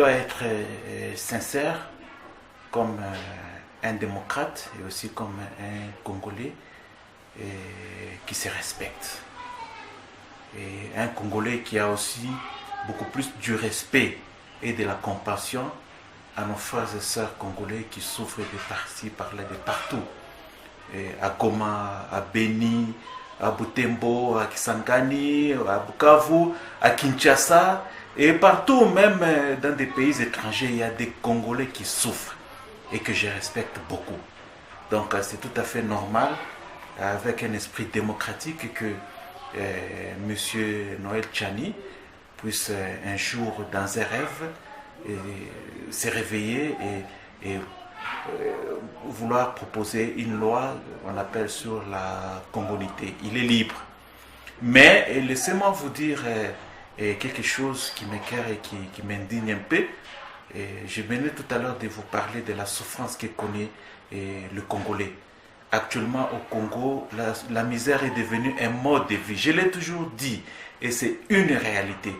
dois être sincère comme un démocrate et aussi comme un Congolais qui se respecte. Et un Congolais qui a aussi beaucoup plus du respect et de la compassion à nos frères et sœurs congolais qui souffrent de par-ci, par-là, de partout. Et à Goma, à Beni, à Butembo, à Kisangani, à Bukavu, à Kinshasa, et partout, même dans des pays étrangers, il y a des Congolais qui souffrent et que je respecte beaucoup. Donc c'est tout à fait normal, avec un esprit démocratique, que M. Noël Tchani puisse un jour, dans un rêve, se réveiller et vouloir proposer une loi, on appelle sur la congolité. Il est libre. Mais laissez-moi vous dire quelque chose qui m'écoeure et qui m'indigne un peu. Je venais tout à l'heure de vous parler de la souffrance que connaît le Congolais. Actuellement au Congo, la misère est devenue un mode de vie. Je l'ai toujours dit et c'est une réalité.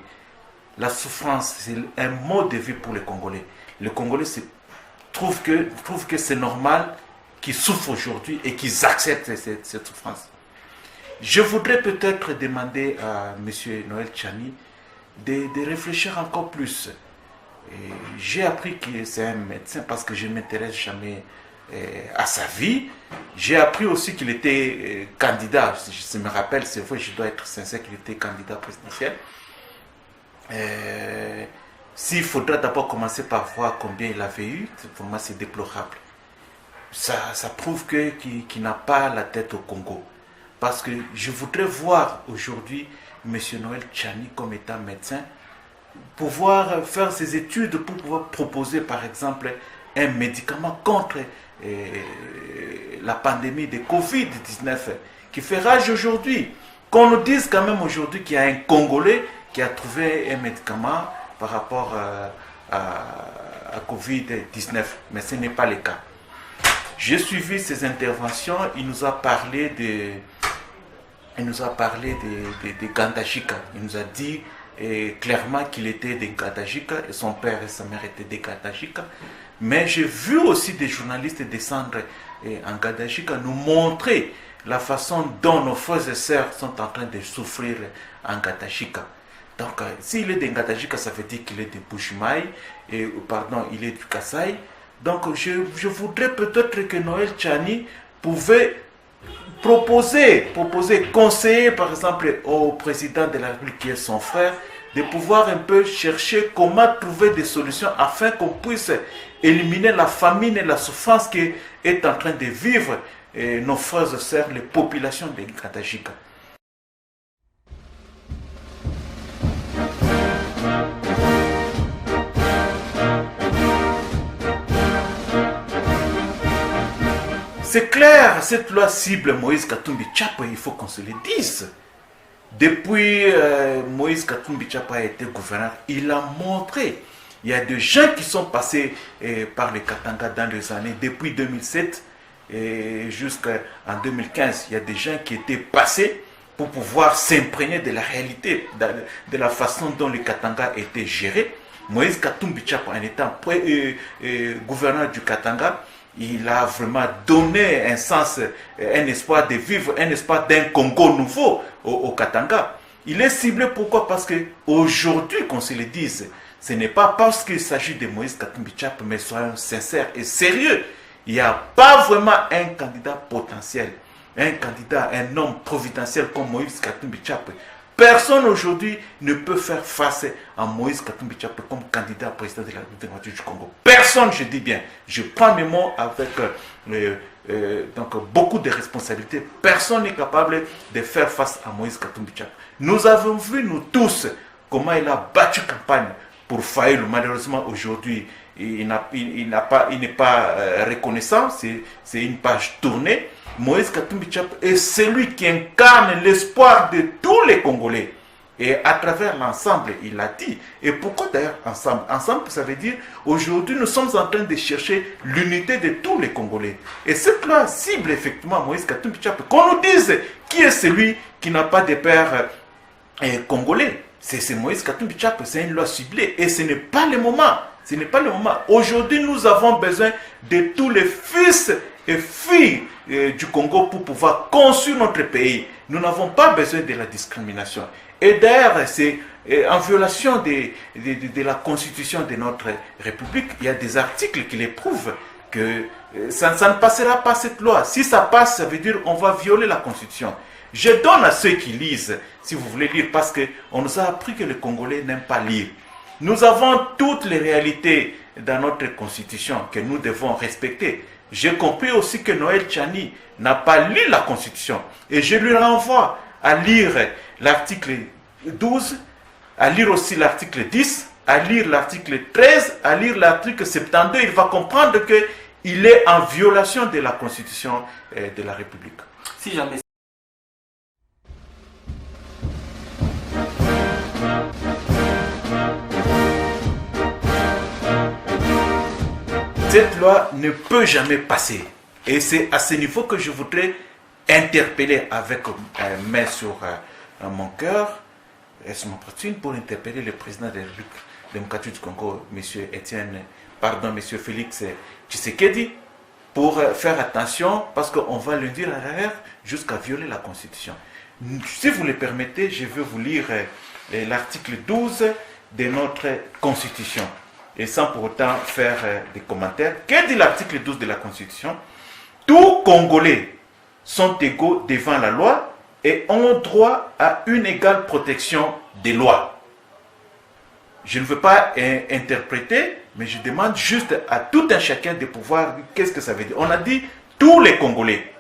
La souffrance, c'est un mode de vie pour les Congolais. Les Congolais trouvent que c'est normal qu'ils souffrent aujourd'hui et qu'ils acceptent cette souffrance. Je voudrais peut-être demander à M. Noël Tchani de réfléchir encore plus. J'ai appris que c'est un médecin parce que je ne m'intéresse jamais à sa vie. J'ai appris aussi qu'il était candidat. Je me rappelle, c'est vrai, je dois être sincère, qu'il était candidat présidentiel. S'il faudra d'abord commencer par voir combien il avait eu, pour moi c'est déplorable. Ça prouve qu'il n'a pas la tête au Congo. Parce que je voudrais voir aujourd'hui M. Noël Tchani comme étant médecin, pouvoir faire ses études pour pouvoir proposer par exemple un médicament contre la pandémie de Covid-19 qui fait rage aujourd'hui. Qu'on nous dise quand même aujourd'hui qu'il y a un Congolais qui a trouvé un médicament par rapport à Covid-19, mais ce n'est pas le cas. J'ai suivi ses interventions, il nous a parlé de Gandajika. Il nous a dit clairement qu'il était de Gandajika et son père et sa mère étaient de Gandajika. Mais j'ai vu aussi des journalistes descendre en Gandajika nous montrer la façon dont nos frères et sœurs sont en train de souffrir en Gandajika. Donc, s'il est de Gandajika, ça veut dire qu'il est de Bushmaï, il est du Kasaï. Donc, je voudrais peut-être que Noël Tchani pouvait proposer, conseiller par exemple au président de la République qui est son frère, de pouvoir un peu chercher comment trouver des solutions afin qu'on puisse éliminer la famine et la souffrance qui est en train de vivre nos frères et sœurs, les populations de Gandajika. C'est clair, cette loi cible Moïse Katumbi Tchapa, il faut qu'on se le dise. Depuis Moïse Katumbi Tchapa a été gouverneur, il a montré. Il y a des gens qui sont passés par les Katanga dans les années, depuis 2007 jusqu'en 2015. Il y a des gens qui étaient passés pour pouvoir s'imprégner de la réalité, de la façon dont les Katanga étaient gérés. Moïse Katumbi Tchapa, en étant gouverneur du Katanga, il a vraiment donné un sens, un espoir de vivre, un espoir d'un Congo nouveau au Katanga. Il est ciblé, pourquoi? Parce qu'aujourd'hui, qu'on se le dise, ce n'est pas parce qu'il s'agit de Moïse Katumbi Tchapa, mais soyons sincères et sérieux. Il n'y a pas vraiment un candidat potentiel, un homme providentiel comme Moïse Katumbi Tchapa. Personne aujourd'hui ne peut faire face à Moïse Katumbi Tchapa comme candidat président de la République du Congo. Personne, je dis bien. Je prends mes mots avec donc beaucoup de responsabilités. Personne n'est capable de faire face à Moïse Katumbi Tchapa. Nous avons vu, nous tous, comment il a battu campagne pour Faïlou. Malheureusement, aujourd'hui, il n'est pas reconnaissant. C'est une page tournée. Moïse Katumbi Tchapa est celui qui incarne l'espoir de tous les Congolais. Et à travers l'ensemble, il l'a dit. Et pourquoi d'ailleurs ensemble? Ensemble, ça veut dire, aujourd'hui, nous sommes en train de chercher l'unité de tous les Congolais. Et cette loi cible effectivement Moïse Katumbi Tchapa. Qu'on nous dise qui est celui qui n'a pas de père congolais. C'est Moïse Katumbi Tchapa, c'est une loi ciblée. Et ce n'est pas le moment. Ce n'est pas le moment. Aujourd'hui, nous avons besoin de tous les fils et filles du Congo pour pouvoir construire notre pays. Nous n'avons pas besoin de la discrimination. Et d'ailleurs, c'est en violation de la constitution de notre République. Il y a des articles qui les prouvent que ça ne passera pas cette loi. Si ça passe, ça veut dire qu'on va violer la constitution. Je donne à ceux qui lisent, si vous voulez lire, parce qu'on nous a appris que les Congolais n'aiment pas lire. Nous avons toutes les réalités dans notre constitution que nous devons respecter. J'ai compris aussi que Noël Tchani n'a pas lu la constitution. Et je lui renvoie à lire l'article 12, à lire aussi l'article 10, à lire l'article 13, à lire l'article 72. Il va comprendre qu'il est en violation de la constitution de la République. Si jamais cette loi ne peut jamais passer. Et c'est à ce niveau que je voudrais interpeller avec main sur mon cœur, est-ce mon opportune pour interpeller le président de la République démocratique du Congo, M. Félix Tshisekedi, pour faire attention, parce qu'on va le dire à l'arrière jusqu'à violer la Constitution. Si vous le permettez, je vais vous lire l'article 12 de notre Constitution. Et sans pour autant faire des commentaires. Que dit l'article 12 de la Constitution? Tous Congolais sont égaux devant la loi et ont droit à une égale protection des lois. Je ne veux pas interpréter, mais je demande juste à tout un chacun de pouvoir, qu'est-ce que ça veut dire? On a dit tous les Congolais.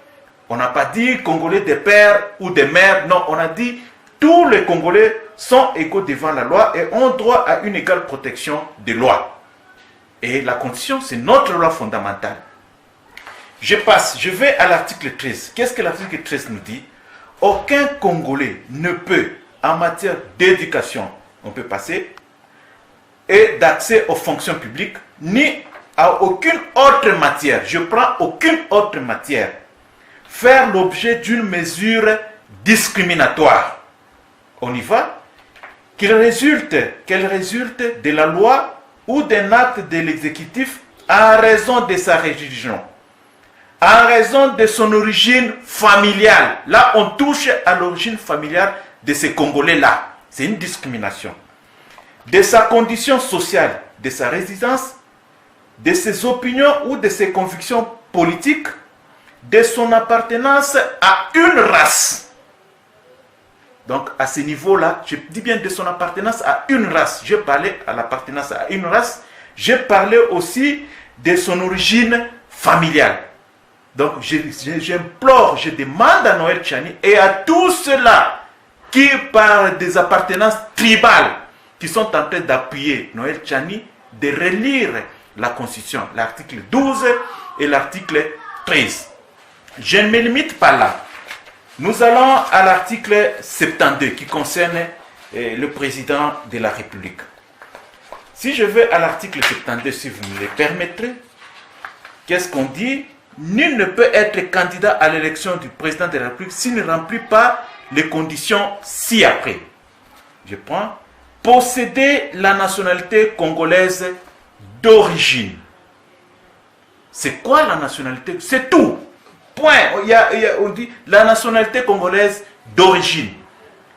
On n'a pas dit Congolais des pères ou des mères, non, on a dit tous les Congolais sont égaux devant la loi et ont droit à une égale protection des lois. Et la Constitution, c'est notre loi fondamentale. Je vais à l'article 13. Qu'est-ce que l'article 13 nous dit? Aucun Congolais ne peut, en matière d'éducation, on peut passer, et d'accès aux fonctions publiques, ni à aucune autre matière, je prends aucune autre matière, faire l'objet d'une mesure discriminatoire. On y va? Qu'elle résulte de la loi ou d'un acte de l'exécutif en raison de sa religion, en raison de son origine familiale. Là, on touche à l'origine familiale de ces Congolais-là. C'est une discrimination. De sa condition sociale, de sa résidence, de ses opinions ou de ses convictions politiques, de son appartenance à une race. Donc, à ce niveau-là, je dis bien de son appartenance à une race. Je parlais à l'appartenance à une race. Je parlais aussi de son origine familiale. Donc, j'implore, je demande à Noël Tchani et à tous ceux-là qui, par des appartenances tribales, qui sont en train d'appuyer Noël Tchani, de relire la Constitution, l'article 12 et l'article 13. Je ne me limite pas là. Nous allons à l'article 72 qui concerne le président de la République. Si je vais à l'article 72, si vous me le permettrez, qu'est-ce qu'on dit? Nul ne peut être candidat à l'élection du président de la République s'il ne remplit pas les conditions ci-après. Je prends. Posséder la nationalité congolaise d'origine. C'est quoi la nationalité? C'est tout. Point. On dit la nationalité congolaise d'origine.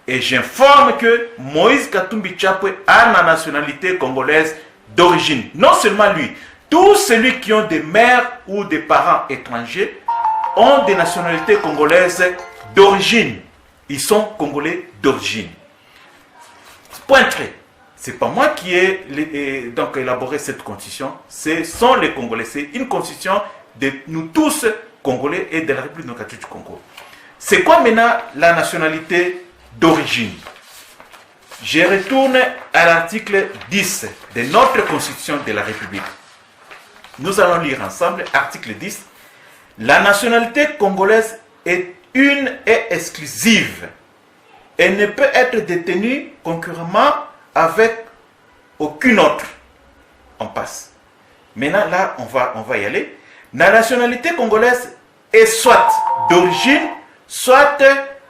Et j'informe que Moïse Katumbi Chapwe a la nationalité congolaise d'origine. Non seulement lui, tous ceux qui ont des mères ou des parents étrangers ont des nationalités congolaises d'origine. Ils sont congolais d'origine. Point trait. Ce n'est pas moi qui ai donc élaboré cette constitution. Ce sont les Congolais. C'est une constitution de nous tous, Congolais et de la République démocratique du Congo. C'est quoi maintenant la nationalité d'origine? Je retourne à l'article 10 de notre constitution de la République. Nous allons lire ensemble article 10. La nationalité congolaise est une et exclusive. Elle ne peut être détenue concurremment avec aucune autre. On passe. Maintenant, là, on va y aller. La nationalité congolaise est soit d'origine, soit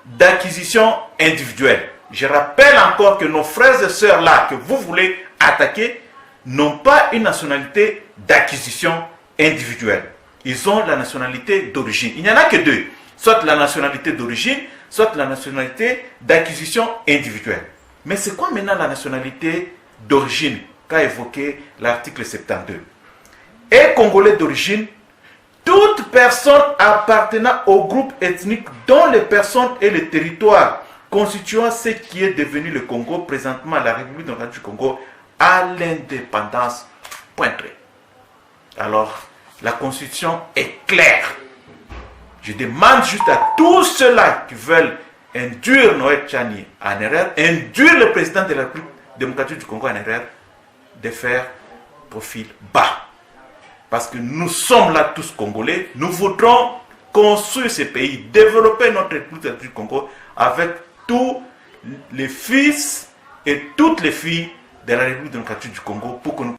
d'acquisition individuelle. Je rappelle encore que nos frères et sœurs là, que vous voulez attaquer, n'ont pas une nationalité d'acquisition individuelle. Ils ont la nationalité d'origine. Il n'y en a que deux. Soit la nationalité d'origine, soit la nationalité d'acquisition individuelle. Mais c'est quoi maintenant la nationalité d'origine qu'a évoqué l'article 72? Et Congolais d'origine, toute personne appartenant au groupe ethnique dont les personnes et les territoires constituant ce qui est devenu le Congo, présentement la République démocratique du Congo, à l'indépendance. Pointré. Alors, la Constitution est claire. Je demande juste à tous ceux-là qui veulent induire Noël Tchani en erreur, induire le président de la République démocratique du Congo en erreur, de faire profil bas. Parce que nous sommes là tous Congolais, nous voudrons construire ce pays, développer notre République du Congo avec tous les fils et toutes les filles de la République démocratique du Congo pour que nous